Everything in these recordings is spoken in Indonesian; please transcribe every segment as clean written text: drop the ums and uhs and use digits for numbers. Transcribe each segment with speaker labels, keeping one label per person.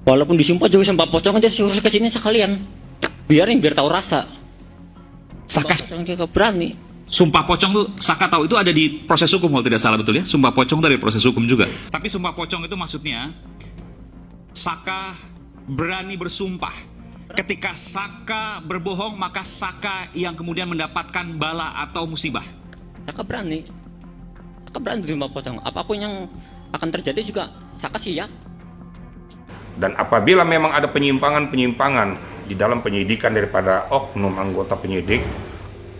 Speaker 1: Walaupun disumpah juga sumpah pocong aja suruh kesini sekalian. Biar tahu rasa.
Speaker 2: Saka
Speaker 1: Pocong juga berani.
Speaker 2: Sumpah pocong tuh Saka tahu itu ada di proses hukum kalau tidak salah, betul ya? Sumpah pocong itu ada di proses hukum juga. Tapi sumpah pocong itu maksudnya Saka berani bersumpah. Ketika Saka berbohong, maka Saka yang kemudian mendapatkan bala atau musibah.
Speaker 1: Saka berani terima pocong. Apapun yang akan terjadi juga Saka siap.
Speaker 3: Dan apabila memang ada penyimpangan-penyimpangan di dalam penyidikan daripada oknum anggota penyidik,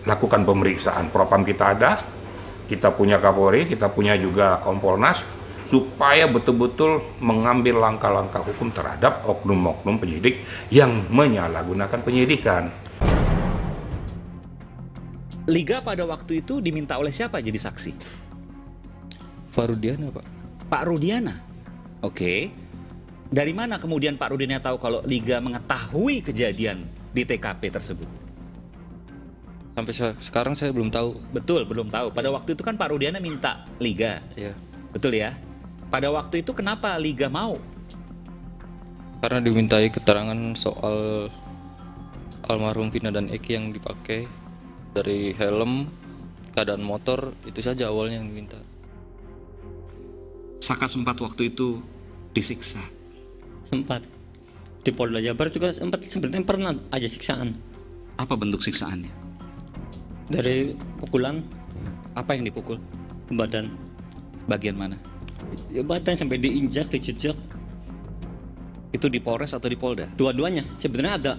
Speaker 3: lakukan pemeriksaan. Propam kita ada, kita punya Kapolri, kita punya juga Kompolnas, supaya betul-betul mengambil langkah-langkah hukum terhadap oknum-oknum penyidik yang menyalahgunakan penyidikan.
Speaker 2: Liga pada waktu itu diminta oleh siapa jadi saksi?
Speaker 4: Pak Rudiana, Pak.
Speaker 2: Pak Rudiana. Oke. Dari mana kemudian Pak Rudiana tahu kalau Liga mengetahui kejadian di TKP tersebut?
Speaker 4: Sampai sekarang saya belum tahu.
Speaker 2: Betul, belum tahu. Pada waktu itu kan Pak Rudiana minta Liga.
Speaker 4: Ya.
Speaker 2: Betul ya? Pada waktu itu kenapa Liga mau?
Speaker 4: Karena dimintai keterangan soal almarhum Vina dan Eki yang dipakai, dari helm, keadaan motor, itu saja awalnya yang diminta.
Speaker 2: Saka sempat waktu itu disiksa.
Speaker 1: Sempat. Di Polda Jabar juga sempat, sebenarnya pernah aja siksaan.
Speaker 2: Apa bentuk siksaannya?
Speaker 1: Dari pukulan
Speaker 2: Apa yang dipukul?
Speaker 1: ke badan.
Speaker 2: Bagian mana?
Speaker 1: Ya badan sampai diinjak, dijejak.
Speaker 2: Itu di Polres atau di Polda?
Speaker 1: Dua-duanya sebenarnya ada.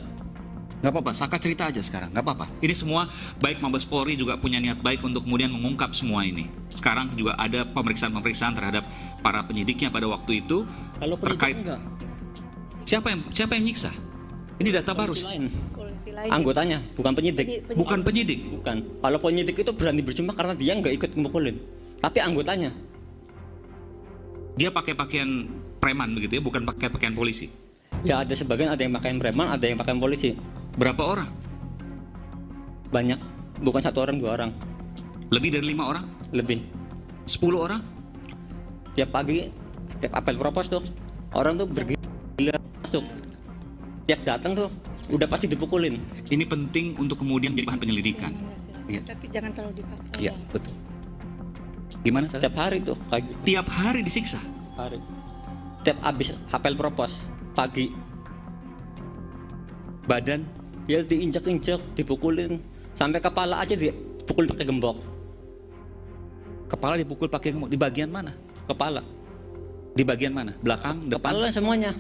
Speaker 2: Nggak apa-apa, Saka cerita aja sekarang, nggak apa-apa. Ini semua baik Mabes Polri juga punya niat baik untuk kemudian mengungkap semua ini. Sekarang juga ada pemeriksaan-pemeriksaan terhadap para penyidiknya pada waktu itu.
Speaker 1: Kalau penyidik
Speaker 2: terkait
Speaker 1: enggak.
Speaker 2: siapa yang nyiksa? Ini data baru.
Speaker 1: Polisi lain.
Speaker 5: Polisi lain.
Speaker 1: Anggotanya, bukan penyidik.
Speaker 2: Bukan penyidik.
Speaker 1: Bukan. Kalau penyidik itu berani berjumpa karena dia nggak ikut memukulin. Tapi anggotanya.
Speaker 2: Dia pakai pakaian preman begitu ya, bukan pakai pakaian polisi.
Speaker 1: Ya ada sebagian, ada yang pakai preman, ada yang pakai polisi.
Speaker 2: Berapa orang?
Speaker 1: Banyak. Bukan 1 orang, 2 orang.
Speaker 2: Lebih dari 5 orang?
Speaker 1: Lebih.
Speaker 2: 10 orang?
Speaker 1: Tiap pagi, tiap apel propos tuh, orang tuh bergila masuk. Tiap datang tuh, udah pasti dipukulin.
Speaker 2: Ini penting untuk kemudian jadi bahan penyelidikan. Iya.
Speaker 5: Tapi jangan terlalu dipaksa.
Speaker 2: Iya,
Speaker 5: ya.
Speaker 2: betul. Gimana Saka?
Speaker 1: Tiap hari tuh, kayak gitu.
Speaker 2: Tiap hari disiksa?
Speaker 1: Hari. Tiap habis apel propos, pagi.
Speaker 2: Badan?
Speaker 1: Ya diinjak-injak, dipukulin. Sampai kepala aja dipukul pakai gembok.
Speaker 2: Kepala dipukul pakai gembok. Di bagian mana?
Speaker 1: Kepala.
Speaker 2: Di bagian mana? Belakang, depan?
Speaker 1: Kepala semuanya.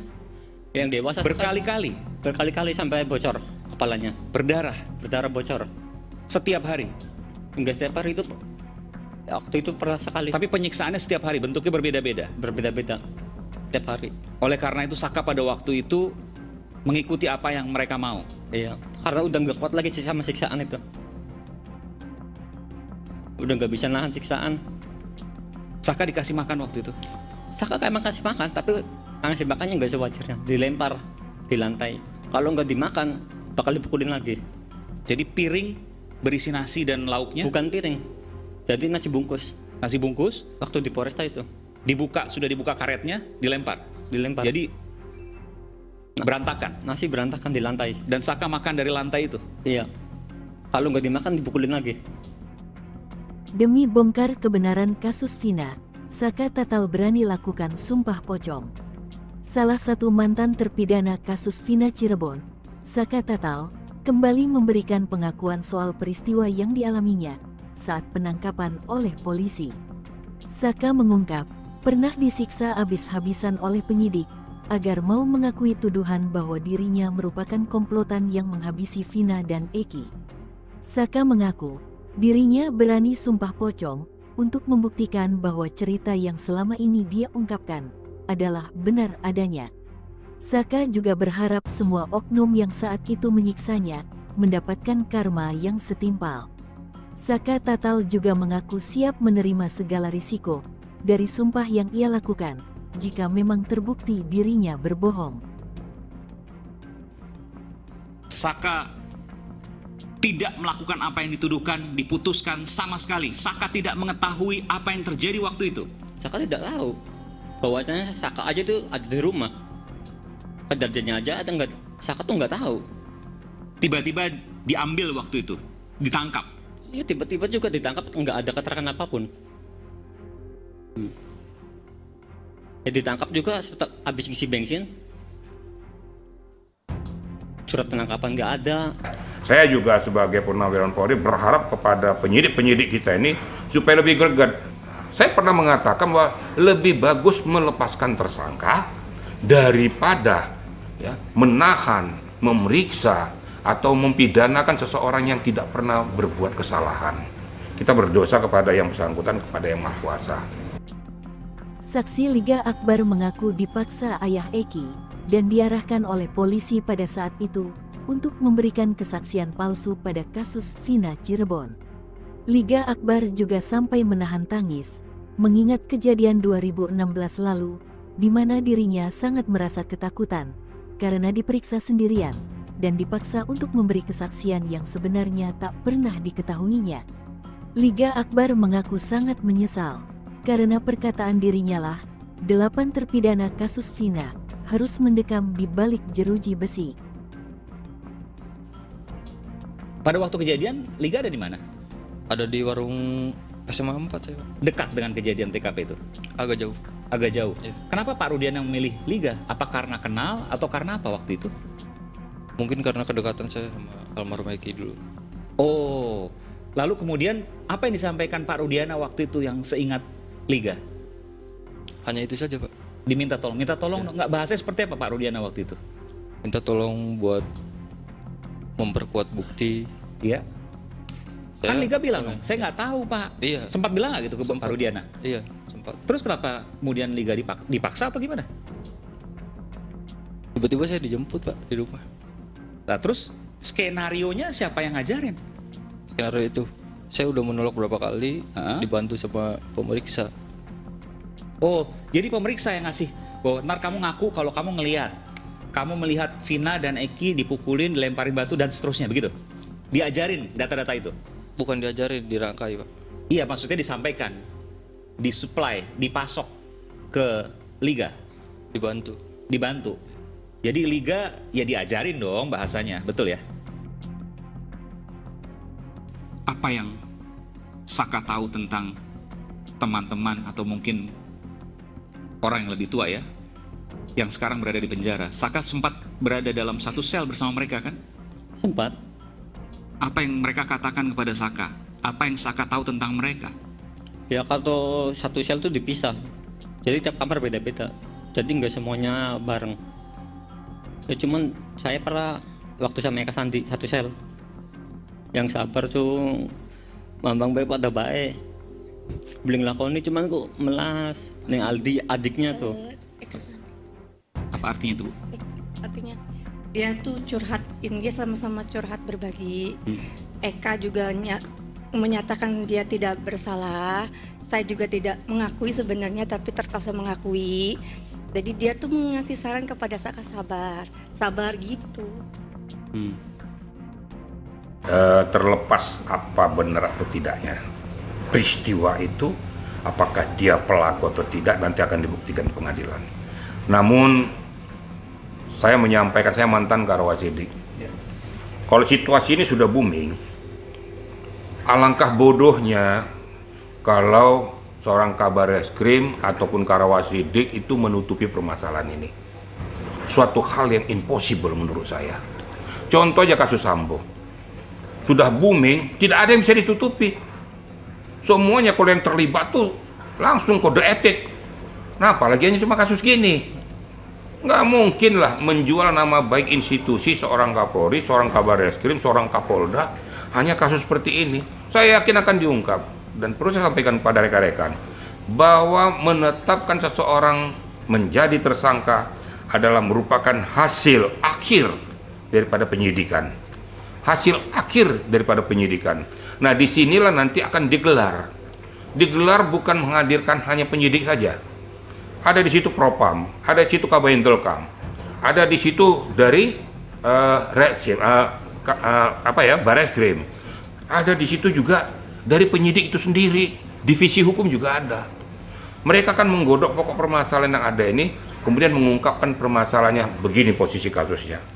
Speaker 1: Yang dewasa
Speaker 2: Berkali-kali?
Speaker 1: berkali-kali sampai bocor kepalanya.
Speaker 2: Berdarah?
Speaker 1: Berdarah bocor.
Speaker 2: Setiap hari?
Speaker 1: Enggak setiap hari itu. Waktu itu pernah sekali.
Speaker 2: Tapi penyiksaannya setiap hari, bentuknya berbeda-beda?
Speaker 1: Berbeda-beda. Setiap hari.
Speaker 2: Oleh karena itu Saka pada waktu itu mengikuti apa yang mereka mau?
Speaker 1: Iya. Karena udah nggak kuat lagi sama siksaan itu. Udah nggak bisa nahan siksaan.
Speaker 2: Saka dikasih makan waktu itu?
Speaker 1: Saka emang kasih makan, tapi ngasih makannya nggak sewajarnya. Dilempar di lantai. Kalau nggak dimakan, bakal dipukulin lagi.
Speaker 2: Jadi piring berisi nasi dan lauknya?
Speaker 1: Bukan piring. Jadi nasi bungkus.
Speaker 2: Nasi bungkus?
Speaker 1: Waktu di Polresta itu.
Speaker 2: Sudah dibuka karetnya, dilempar?
Speaker 1: Dilempar.
Speaker 2: Jadi berantakan?
Speaker 1: Nasi berantakan di lantai.
Speaker 2: Dan Saka makan dari lantai itu?
Speaker 1: Iya. Kalau nggak dimakan, dipukulin lagi.
Speaker 6: Demi bongkar kebenaran kasus Vina, Saka Tatal berani lakukan sumpah pocong. Salah satu mantan terpidana kasus Vina Cirebon, Saka Tatal, kembali memberikan pengakuan soal peristiwa yang dialaminya saat penangkapan oleh polisi. Saka mengungkap, pernah disiksa habis-habisan oleh penyidik agar mau mengakui tuduhan bahwa dirinya merupakan komplotan yang menghabisi Vina dan Eki. Saka mengaku, dirinya berani sumpah pocong untuk membuktikan bahwa cerita yang selama ini dia ungkapkan adalah benar adanya. Saka juga berharap semua oknum yang saat itu menyiksanya mendapatkan karma yang setimpal. Saka Tatal juga mengaku siap menerima segala risiko dari sumpah yang ia lakukan jika memang terbukti dirinya berbohong.
Speaker 2: Saka tidak melakukan apa yang dituduhkan, diputuskan sama sekali. Saka tidak mengetahui apa yang terjadi waktu itu.
Speaker 1: Saka tidak tahu. Bahwasanya Saka aja tuh ada di rumah. kejadiannya aja ada nggak, Saka tuh nggak tahu.
Speaker 2: Tiba-tiba diambil waktu itu, ditangkap.
Speaker 1: Ya tiba-tiba juga ditangkap, nggak ada keterangan apapun. Ya ditangkap juga setelah habis isi bensin. Surat penangkapan nggak ada.
Speaker 3: Saya juga sebagai Purnawirawan Polri berharap kepada penyidik-penyidik kita ini supaya lebih greget. Saya pernah mengatakan bahwa lebih bagus melepaskan tersangka daripada ya, menahan, memeriksa, atau mempidanakan seseorang yang tidak pernah berbuat kesalahan. Kita berdosa kepada yang bersangkutan, kepada yang Maha Kuasa.
Speaker 6: Saksi Liga Akbar mengaku dipaksa ayah Eki dan diarahkan oleh polisi pada saat itu untuk memberikan kesaksian palsu pada kasus Vina Cirebon. Liga Akbar juga sampai menahan tangis, mengingat kejadian 2016 lalu, di mana dirinya sangat merasa ketakutan karena diperiksa sendirian dan dipaksa untuk memberi kesaksian yang sebenarnya tak pernah diketahuinya. Liga Akbar mengaku sangat menyesal karena perkataan dirinya lah 8 terpidana kasus Vina harus mendekam di balik jeruji besi.
Speaker 2: Pada waktu kejadian, Liga ada di mana?
Speaker 4: Ada di warung SMA 4 saya, Pak.
Speaker 2: Dekat dengan kejadian TKP itu?
Speaker 4: Agak jauh.
Speaker 2: Agak jauh.
Speaker 4: Iya.
Speaker 2: Kenapa Pak Rudiana memilih Liga? Apa karena kenal atau karena apa waktu itu?
Speaker 4: Mungkin karena kedekatan saya sama almarhum Eki dulu.
Speaker 2: Oh, lalu kemudian apa yang disampaikan Pak Rudiana waktu itu yang seingat Liga?
Speaker 4: Hanya itu saja, Pak.
Speaker 2: Diminta tolong, nggak bahasanya seperti apa Pak Rudiana waktu itu?
Speaker 4: Minta tolong buat memperkuat bukti.
Speaker 2: Iya. Kan
Speaker 4: Saya-
Speaker 2: Liga bilang, saya nggak tahu Pak.
Speaker 4: Iya.
Speaker 2: Sempat bilang nggak gitu ke Pak
Speaker 4: Sempat.
Speaker 2: Rudiana?
Speaker 4: Iya, sempat.
Speaker 2: Terus kenapa kemudian Liga dipaksa atau gimana?
Speaker 4: Tiba-tiba saya dijemput, Pak, di rumah.
Speaker 2: Nah terus skenarionya siapa yang ngajarin?
Speaker 4: Skenario itu, saya udah menolak berapa kali,
Speaker 2: Hah?
Speaker 4: dibantu sama pemeriksa.
Speaker 2: Oh, jadi pemeriksa yang ngasih bahwa ntar kamu ngaku kalau kamu ngelihat, kamu melihat Vina dan Eki dipukulin, dilemparin batu dan seterusnya begitu. Diajarin data-data itu.
Speaker 4: Bukan diajarin, dirangkai, Pak.
Speaker 2: Iya, maksudnya disampaikan, disuplai, dipasok ke Liga,
Speaker 4: Dibantu.
Speaker 2: Jadi Liga ya diajarin dong bahasanya, betul ya? Apa yang Saka tahu tentang teman-teman atau mungkin orang yang lebih tua ya, yang sekarang berada di penjara? Saka sempat berada dalam satu sel bersama mereka kan?
Speaker 1: Sempat.
Speaker 2: Apa yang mereka katakan kepada Saka? Apa yang Saka tahu tentang mereka?
Speaker 1: Ya kalau satu sel tuh dipisah. Jadi tiap kamar beda-beda. Jadi nggak semuanya bareng. Ya cuman saya pernah waktu sama Eka Sandi satu sel. Yang sabar tuh Bambang baik pada baik. Beli ngelakoni cuman kok melas. Nih Aldi adiknya tuh.
Speaker 5: Eka Sandi.
Speaker 2: Apa artinya itu, Bu?
Speaker 5: Artinya dia tuh curhatin, dia sama-sama curhat berbagi. Eka juga menyatakan dia tidak bersalah. Saya juga tidak mengakui sebenarnya, tapi terpaksa mengakui. Jadi dia tuh mengasih saran kepada Saka sabar gitu.
Speaker 3: Terlepas apa benar atau tidaknya peristiwa itu, apakah dia pelaku atau tidak, nanti akan dibuktikan di pengadilan. Namun saya menyampaikan, saya mantan Karawasidik. Kalau situasi ini sudah booming, alangkah bodohnya kalau seorang Kabar Reskrim ataupun Karawasidik itu menutupi permasalahan ini. Suatu hal yang impossible menurut saya. Contoh aja kasus Sambo. Sudah booming, tidak ada yang bisa ditutupi. Semuanya kalau yang terlibat tuh langsung kode etik. Nah, apalagi hanya cuma kasus gini. Nggak mungkin lah menjual nama baik institusi seorang Kapolri, seorang Kabar Reskrim, seorang Kapolda hanya kasus seperti ini. Saya yakin akan diungkap. Dan perlu saya sampaikan kepada rekan-rekan bahwa menetapkan seseorang menjadi tersangka adalah merupakan hasil akhir daripada penyidikan. Hasil akhir daripada penyidikan. Nah, disinilah nanti akan digelar. Digelar bukan menghadirkan hanya penyidik saja. Ada di situ Propam, ada di situ Kabaintelkam, ada di situ dari Bareskrim, ada di situ juga dari penyidik itu sendiri, divisi hukum juga ada. Mereka akan menggodok pokok permasalahan yang ada ini kemudian mengungkapkan permasalahannya begini posisi kasusnya.